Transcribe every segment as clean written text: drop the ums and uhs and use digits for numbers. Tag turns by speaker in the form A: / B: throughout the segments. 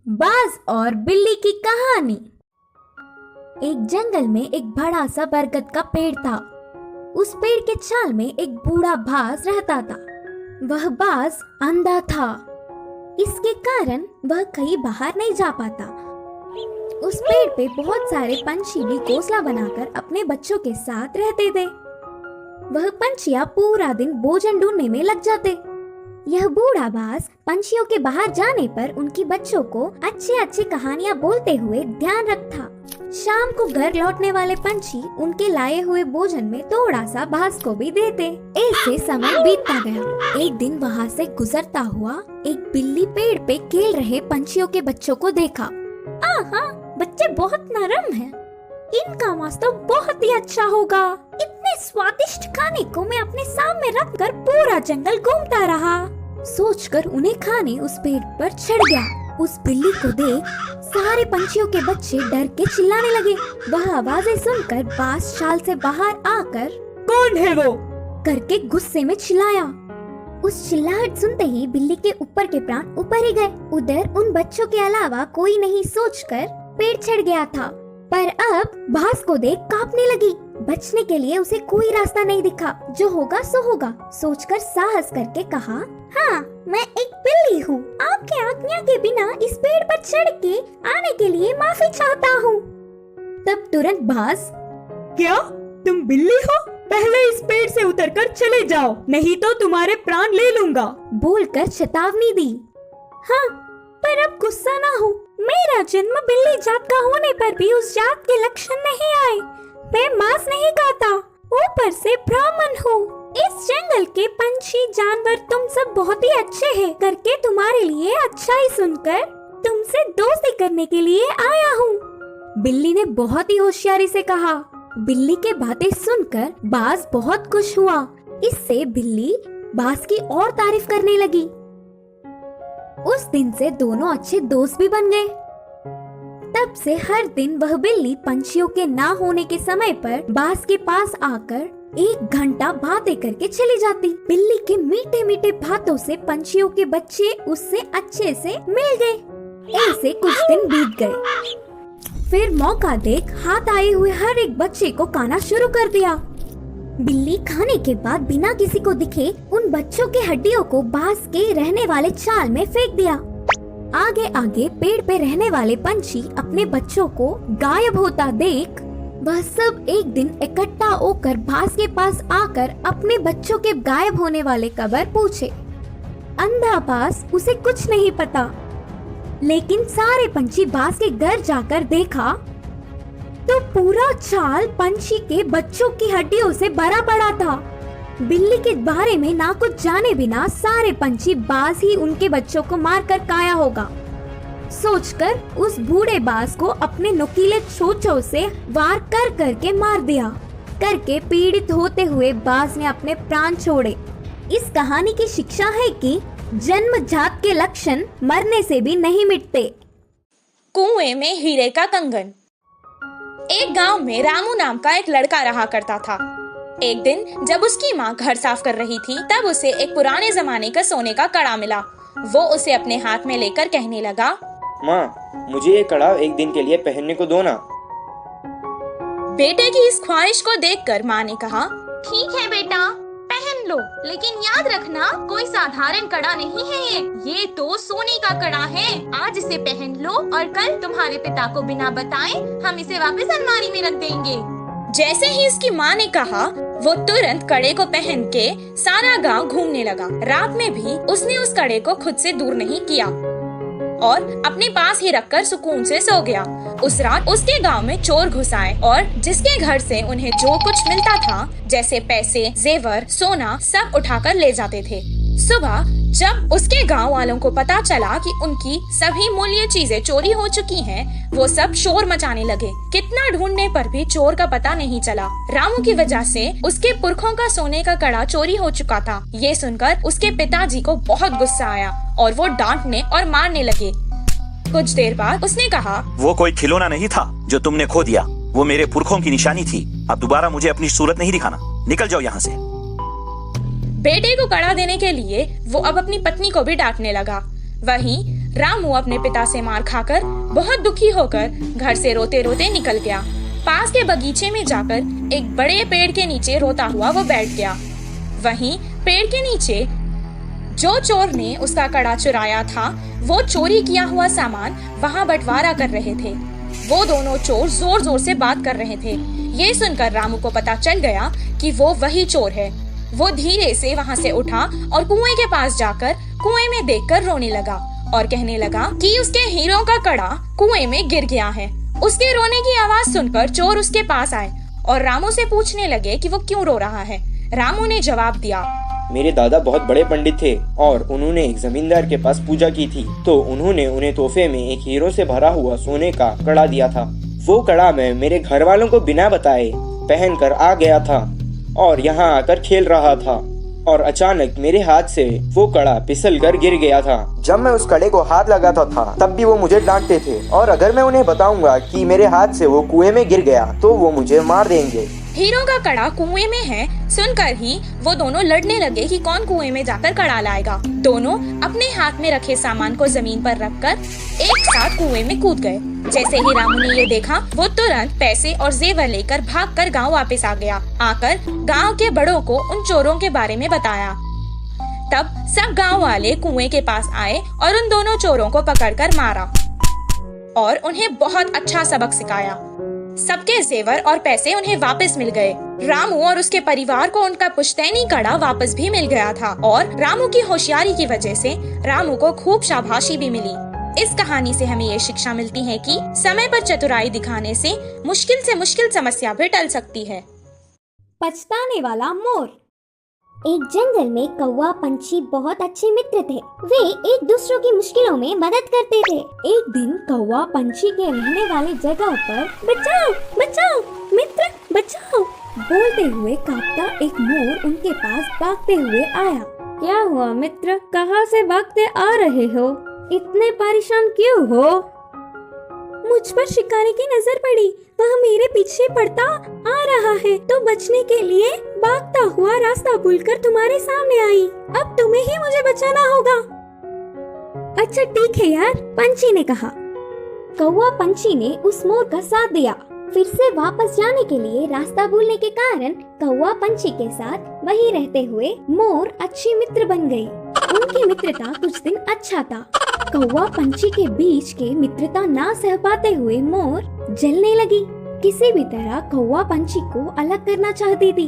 A: बाज और बिल्ली की कहानी। एक जंगल में एक बड़ा सा बरगद का पेड़ था। उस पेड़ के छाल में एक बूढ़ा बाज रहता था। वह बाज अंधा था, इसके कारण वह कहीं बाहर नहीं जा पाता। उस पेड़ पे बहुत सारे पंछी भी घोंसला बनाकर अपने बच्चों के साथ रहते थे। वह पंछियां पूरा दिन भोजन ढूंढने में लग जाते। यह बूढ़ा बाज पंछियों के बाहर जाने पर उनकी बच्चों को अच्छी कहानियां बोलते हुए ध्यान रखता। शाम को घर लौटने वाले पंछी उनके लाए हुए भोजन में थोड़ा सा बाज को भी देते। ऐसे समय बीतता गया। एक दिन वहाँ से गुजरता हुआ एक बिल्ली पेड़ पे खेल रहे पंछियों के बच्चों को देखा। आहा, बच्चे बहुत नरम हैं। इनका मांस तो बहुत ही अच्छा होगा। इतने स्वादिष्ट खाने को मैं अपने सामने रखकर पूरा जंगल घूमता रहा। सोचकर उन्हें खाने उस पेड़ पर चढ़ गया। उस बिल्ली को देख सारे पंछियों के बच्चे डर के चिल्लाने लगे। वह आवाजें सुनकर बाज शाल से बाहर आकर
B: कौन है वो
A: करके गुस्से में चिल्लाया। उस चिल्लाहट सुनते ही बिल्ली के ऊपर के प्राण ऊपर ही गए। उधर उन बच्चों के अलावा कोई नहीं सोचकर पेड़ चढ़ गया था, पर अब बाज को देख कांपने लगी। बचने के लिए उसे कोई रास्ता नहीं दिखा। जो होगा सो होगा सोचकर साहस करके कहा, हाँ, मैं एक बिल्ली हूँ। आपके आज्ञा के बिना इस पेड़ पर चढ़ के आने के लिए माफी चाहता हूँ। तब तुरंत बाज,
B: क्या तुम बिल्ली हो? पहले इस पेड़ से उतरकर चले जाओ, नहीं तो तुम्हारे प्राण ले लूंगा,
A: बोलकर चेतावनी दी। हाँ, पर अब गुस्सा ना हो। मेरा जन्म बिल्ली जात का होने पर भी उस जात के लक्षण नहीं आए। मैं मांस नहीं खाता, ऊपर से ब्राह्मण हूँ। इस जंगल के पंछी जानवर तुम सब बहुत ही अच्छे हैं करके तुम्हारे लिए अच्छा ही सुनकर तुमसे दोस्ती करने के लिए आया हूँ। बिल्ली ने बहुत ही होशियारी से कहा। बिल्ली के बातें सुनकर बाज बहुत खुश हुआ। इससे बिल्ली बाज की और तारीफ करने लगी। उस दिन से दोनों अच्छे दोस्त भी बन गए। तब से हर दिन वह बिल्ली पंछियों के ना होने के समय पर बाज के पास आकर 1 घंटा बातें करके चली जाती। बिल्ली के मीठे मीठे बातों से पंछियों के बच्चे उससे अच्छे से मिल गए। ऐसे कुछ दिन बीत गए। फिर मौका देख हाथ आए हुए हर एक बच्चे को खाना शुरू कर दिया। बिल्ली खाने के बाद बिना किसी को दिखे उन बच्चों के हड्डियों को बाज के रहने वाले चाल में फेंक दिया। आगे आगे पेड़ पे रहने वाले पंछी अपने बच्चों को गायब होता देख वह सब एक दिन इकट्ठा होकर बाज के पास आकर अपने बच्चों के गायब होने वाले खबर पूछे। अंधा बाज उसे कुछ नहीं पता, लेकिन सारे पंछी बाज के घर जाकर देखा तो पूरा चाल पंछी के बच्चों की हड्डियों से भरा पड़ा था। बिल्ली के बारे में ना कुछ जाने बिना सारे पंछी बाज ही उनके बच्चों को मारकर खाया होगा सोचकर उस बूढ़े बाज को अपने नुकीले चोंचों से वार कर करके मार दिया। करके पीड़ित होते हुए बाज ने अपने प्राण छोड़े। इस कहानी की शिक्षा है कि जन्मजात के लक्षण मरने से भी नहीं मिटते।
C: कुएं में हीरे का कंगन। एक गांव में रामू नाम का एक लड़का रहा करता था। एक दिन जब उसकी माँ घर साफ कर रही थी, तब उसे एक पुराने जमाने का सोने का कड़ा मिला। वो उसे अपने हाथ में लेकर कहने लगा,
D: माँ, मुझे ये कड़ा एक दिन के लिए पहनने को दो ना।
C: बेटे की इस ख्वाहिश को देखकर माँ ने कहा,
E: ठीक है बेटा, पहन लो, लेकिन याद रखना कोई साधारण कड़ा नहीं है ये तो सोने का कड़ा है। आज इसे पहन लो और कल तुम्हारे पिता को बिना बताए हम इसे वापस अलमारी में रख देंगे।
C: जैसे ही इसकी माँ ने कहा, वो तुरंत कड़े को पहन के सारा गांव घूमने लगा। रात में भी उसने उस कड़े को खुद से दूर नहीं किया और अपने पास ही रखकर सुकून से सो गया। उस रात उसके गांव में चोर घुस आए और जिसके घर से उन्हें जो कुछ मिलता था, जैसे पैसे, जेवर, सोना, सब उठाकर ले जाते थे। सुबह जब उसके गांव वालों को पता चला कि उनकी सभी मूल्य चीजें चोरी हो चुकी हैं, वो सब शोर मचाने लगे। कितना ढूंढने पर भी चोर का पता नहीं चला। रामू की वजह से उसके पुरखों का सोने का कड़ा चोरी हो चुका था। ये सुनकर उसके पिताजी को बहुत गुस्सा आया और वो डांटने और मारने लगे। कुछ देर बाद उसने कहा,
F: वो कोई खिलौना नहीं था जो तुमने खो दिया, वो मेरे पुरखों की निशानी थी। अब दोबारा मुझे अपनी सूरत नहीं दिखाना, निकल जाओ यहाँ से।
C: बेटे को कड़ा देने के लिए वो अब अपनी पत्नी को भी डांटने लगा। वहीं रामू अपने पिता से मार खाकर बहुत दुखी होकर घर से रोते रोते निकल गया। पास के बगीचे में जाकर एक बड़े पेड़ के नीचे रोता हुआ वो बैठ गया। वहीं पेड़ के नीचे जो चोर ने उसका कड़ा चुराया था, वो चोरी किया हुआ सामान वहाँ बंटवारा कर रहे थे। वो दोनों चोर जोर जोर से बात कर रहे थे। ये सुनकर रामू को पता चल गया कि वो वही चोर है। वो धीरे से वहाँ से उठा और कुएं के पास जाकर कुएं में देखकर रोने लगा और कहने लगा कि उसके हीरों का कड़ा कुएं में गिर गया है। उसके रोने की आवाज सुनकर चोर उसके पास आए और रामू से पूछने लगे कि वो क्यों रो रहा है। रामू ने जवाब दिया,
D: मेरे दादा बहुत बड़े पंडित थे और उन्होंने एक जमींदार के पास पूजा की थी, तो उन्होंने उन्हें तोहफे में एक हीरो से भरा हुआ सोने का कड़ा दिया था। वो कड़ा मैं मेरे घर वालों को बिना बताए पहन कर आ गया था और यहाँ आकर खेल रहा था और अचानक मेरे हाथ से वो कड़ा फिसल कर गिर गया था। जब मैं उस कड़े को हाथ लगाता था तब भी वो मुझे डांटते थे और अगर मैं उन्हें बताऊंगा कि मेरे हाथ से वो कुएं में गिर गया तो वो मुझे मार देंगे।
C: हीरो का कड़ा कुएं में है सुनकर ही वो दोनों लड़ने लगे कि कौन कुएं में जाकर कड़ा लाएगा। दोनों अपने हाथ में रखे सामान को जमीन पर रखकर एक साथ कुएं में कूद गए। जैसे ही रामू ने ये देखा, वो तुरंत पैसे और जेवर लेकर भागकर गांव वापस आ गया। आकर गांव के बड़ों को उन चोरों के बारे में बताया। तब सब गांव वाले कुएं के पास आए और उन दोनों चोरों को पकड़कर मारा और उन्हें बहुत अच्छा सबक सिखाया। सबके जेवर और पैसे उन्हें वापस मिल गए। रामू और उसके परिवार को उनका पुश्तैनी कड़ा वापस भी मिल गया था और रामू की होशियारी की वजह से रामू को खूब शाबाशी भी मिली। इस कहानी से हमें ये शिक्षा मिलती है कि समय पर चतुराई दिखाने से मुश्किल समस्या भी टल सकती है।
A: पछताने वाला मोर। एक जंगल में कौवा पंछी बहुत अच्छे मित्र थे। वे एक दूसरों की मुश्किलों में मदद करते थे। एक दिन कौवा पंछी के रहने वाले जगह पर बचाओ बचाओ मित्र बचाओ बोलते हुए कांपता एक मोर उनके पास भागते हुए आया। क्या हुआ मित्र, कहाँ से भागते आ रहे हो? इतने परेशान क्यों हो? मुझ पर शिकारी की नजर पड़ी, वह मेरे पीछे पड़ता आ रहा है तो बचने के लिए भागता हुआ रास्ता भूलकर तुम्हारे सामने आई। अब तुम्हें ही मुझे बचाना होगा। अच्छा ठीक है यार, पंछी ने कहा। कौवा पंछी ने उस मोर का साथ दिया। फिर से वापस जाने के लिए रास्ता भूलने के कारण कौवा पंछी के साथ वहीं रहते हुए मोर अच्छी मित्र बन गई। उनकी मित्रता कुछ दिन अच्छा था। कौवा पंछी के बीच के मित्रता ना सह पाते हुए मोर जलने लगी। किसी भी तरह कौवा पंछी को अलग करना चाहती थी।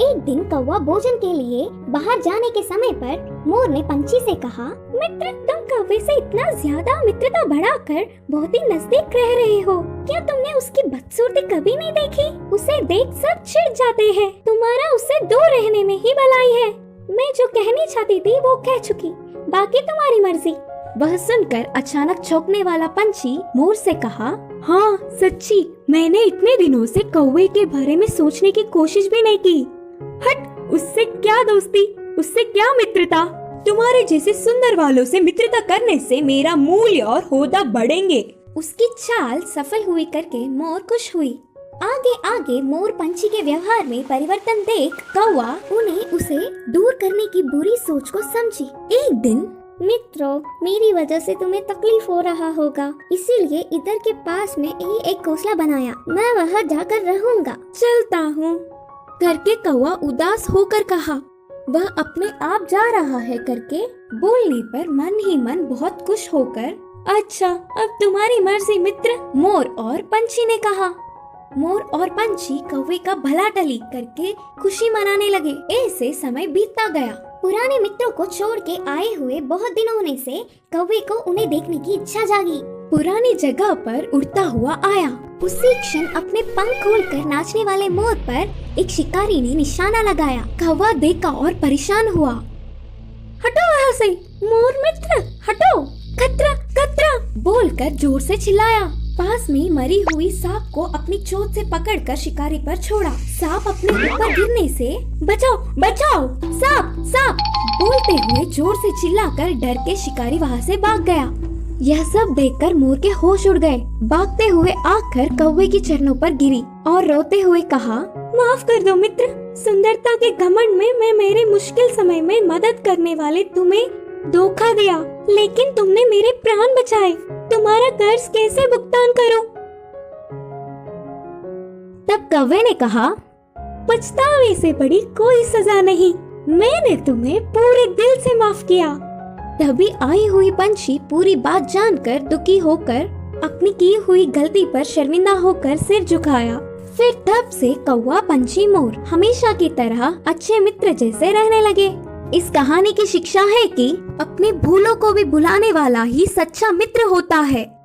A: एक दिन कौवा भोजन के लिए बाहर जाने के समय पर मोर ने पंछी से कहा, मित्र तुम कौवे से इतना ज्यादा मित्रता बढ़ाकर बहुत ही नजदीक रह रहे हो। क्या तुमने उसकी बदसूरती कभी नहीं देखी? उसे देख सब चिढ़ जाते हैं। तुम्हारा उससे दूर रहने में ही भलाई है। मैं जो कहनी चाहती थी वो कह चुकी, बाकी तुम्हारी मर्जी। वह सुनकर अचानक चौंकने वाला पंछी मोर से कहा, हाँ सच्ची, मैंने इतने दिनों से कौवे के बारे में सोचने की कोशिश भी नहीं की। हट, उससे क्या दोस्ती, उससे क्या मित्रता। तुम्हारे जैसे सुंदर वालों से मित्रता करने से मेरा मूल्य और होदा बढ़ेंगे। उसकी चाल सफल हुई करके मोर खुश हुई। आगे आगे मोर पंछी के व्यवहार में परिवर्तन देख कौवा उन्हें उसे दूर करने की बुरी सोच को समझी। एक दिन, मित्रों मेरी वजह से तुम्हें तकलीफ हो रहा होगा, इसीलिए इधर के पास में ही एक घोंसला बनाया, मैं वहाँ जाकर रहूंगा। चलता हूँ करके कौवा उदास होकर कहा। वह अपने आप जा रहा है करके बोलने पर मन ही मन बहुत खुश होकर, अच्छा अब तुम्हारी मर्जी मित्र, मोर और पंछी ने कहा। मोर और पंछी कौवे का भला टली करके खुशी मनाने लगे। ऐसे समय बीतता गया। पुराने मित्रों को छोड़ के आए हुए बहुत दिन होने से कौवे को उन्हें देखने की इच्छा जागी। पुरानी जगह पर उड़ता हुआ आया। उसी क्षण अपने पंख खोलकर नाचने वाले मोर पर एक शिकारी ने निशाना लगाया। कौवा देखा और परेशान हुआ। हटो वहाँ से, मोर मित्र हटो, खतरा खतरा बोलकर जोर से चिल्लाया। पास में मरी हुई सांप को अपनी चोंच से पकड़कर शिकारी पर छोड़ा। सांप अपने ऊपर गिरने से बचाओ बचाओ सांप सांप बोलते हुए जोर से चिल्लाकर डर के शिकारी वहाँ से भाग गया। यह सब देखकर मोर के होश उड़ गए। भागते हुए आकर कौवे की चरणों पर गिरी और रोते हुए कहा, माफ कर दो मित्र, सुंदरता के घमंड में मैं मेरे मुश्किल समय में मदद करने वाले तुम्हें धोखा दिया, लेकिन तुमने मेरे प्राण बचाए। तुम्हारा कर्ज कैसे भुगतान करूं? तब कौवे ने कहा, पछतावे से बड़ी कोई सजा नहीं, मैंने तुम्हें पूरे दिल से माफ किया। तभी आई हुई पंछी पूरी बात जानकर दुखी होकर अपनी की हुई गलती पर शर्मिंदा होकर सिर झुकाया। फिर तब से कौवा, पंछी, मोर हमेशा की तरह अच्छे मित्र जैसे रहने लगे। इस कहानी की शिक्षा है कि अपनी भूलों को भी भुलाने वाला ही सच्चा मित्र होता है।